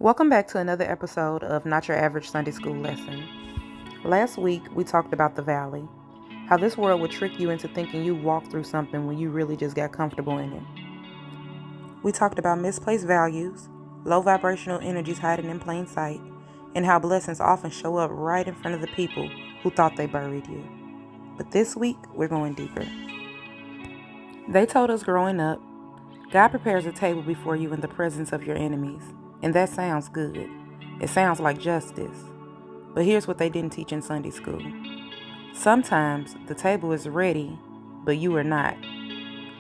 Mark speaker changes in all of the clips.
Speaker 1: Welcome back to another episode of Not Your Average Sunday School Lesson. Last week, we talked about the valley, how this world would trick you into thinking you walked through something when you really just got comfortable in it. We talked about misplaced values, low vibrational energies hiding in plain sight, and how blessings often show up right in front of the people who thought they buried you. But this week, we're going deeper. They told us growing up, God prepares a table before you in the presence of your enemies. And that sounds good. It sounds like justice. But here's what they didn't teach in Sunday school. Sometimes the table is ready, but you are not.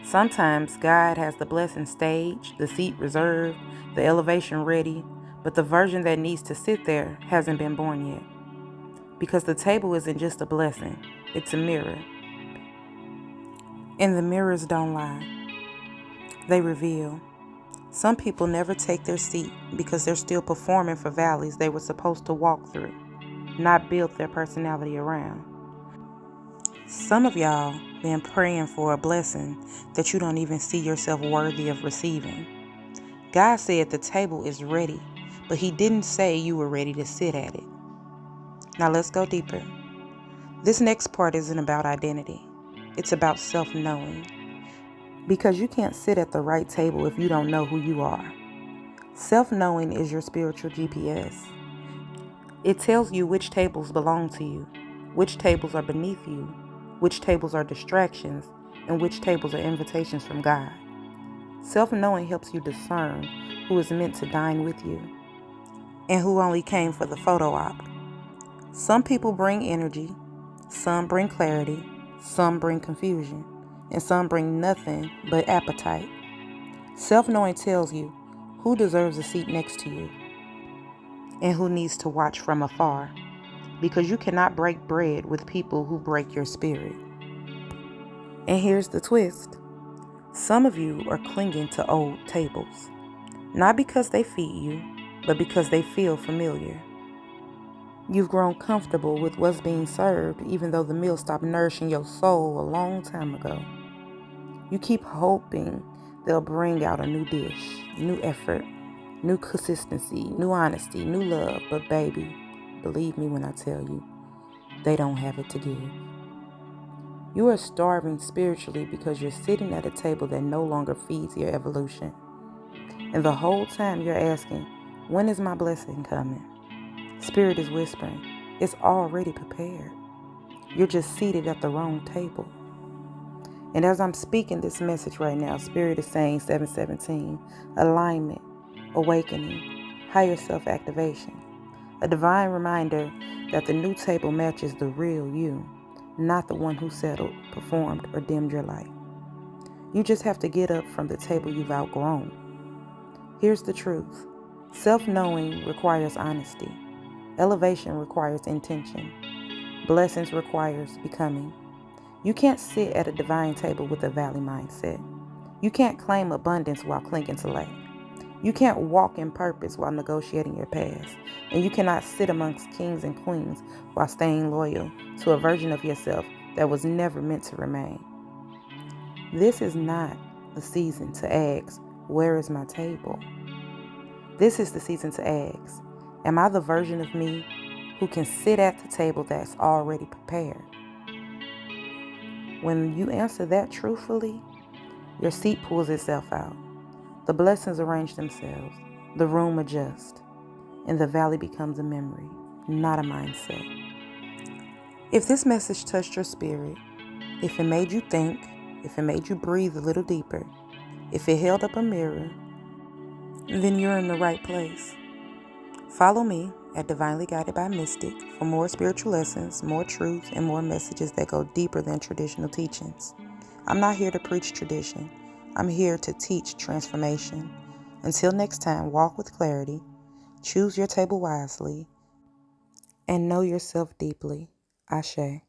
Speaker 1: Sometimes God has the blessing staged, the seat reserved, the elevation ready, but the version that needs to sit there hasn't been born yet. Because the table isn't just a blessing, it's a mirror. And the mirrors don't lie. They reveal. Some people never take their seat because they're still performing for valleys they were supposed to walk through, not build their personality around. Some of y'all been praying for a blessing that you don't even see yourself worthy of receiving. God said the table is ready, but He didn't say you were ready to sit at it. Now let's go deeper. This next part isn't about identity. It's about self-knowing. Because you can't sit at the right table if you don't know who you are. Self-knowing is your spiritual GPS. It tells you which tables belong to you, which tables are beneath you, which tables are distractions, and which tables are invitations from God. Self-knowing helps you discern who is meant to dine with you and who only came for the photo op. Some people bring energy, some bring clarity, some bring confusion, and some bring nothing but appetite. Self-knowing tells you who deserves a seat next to you and who needs to watch from afar, because you cannot break bread with people who break your spirit. And here's the twist. Some of you are clinging to old tables, not because they feed you, but because they feel familiar. You've grown comfortable with what's being served, even though the meal stopped nourishing your soul a long time ago. You keep hoping they'll bring out a new dish, new effort, new consistency, new honesty, new love. But baby, believe me when I tell you, they don't have it to give. You are starving spiritually because you're sitting at a table that no longer feeds your evolution. And the whole time you're asking, when is my blessing coming? Spirit is whispering, it's already prepared. You're just seated at the wrong table. And as I'm speaking this message right now, Spirit is saying 717, alignment, awakening, higher self-activation. A divine reminder that the new table matches the real you, not the one who settled, performed, or dimmed your light. You just have to get up from the table you've outgrown. Here's the truth. Self-knowing requires honesty. Elevation requires intention. Blessings requires becoming. You can't sit at a divine table with a valley mindset. You can't claim abundance while clinging to lack. You can't walk in purpose while negotiating your past. And you cannot sit amongst kings and queens while staying loyal to a version of yourself that was never meant to remain. This is not the season to ask, where is my table? This is the season to ask, am I the version of me who can sit at the table that's already prepared? When you answer that truthfully, your seat pulls itself out. The blessings arrange themselves. The room adjusts. And the valley becomes a memory, not a mindset. If this message touched your spirit, if it made you think, if it made you breathe a little deeper, if it held up a mirror, then you're in the right place. Follow me at Divinely Guided by Mystic for more spiritual lessons, more truth, and more messages that go deeper than traditional teachings. I'm not here to preach tradition. I'm here to teach transformation. Until next time, walk with clarity, choose your table wisely, and know yourself deeply. Ashe.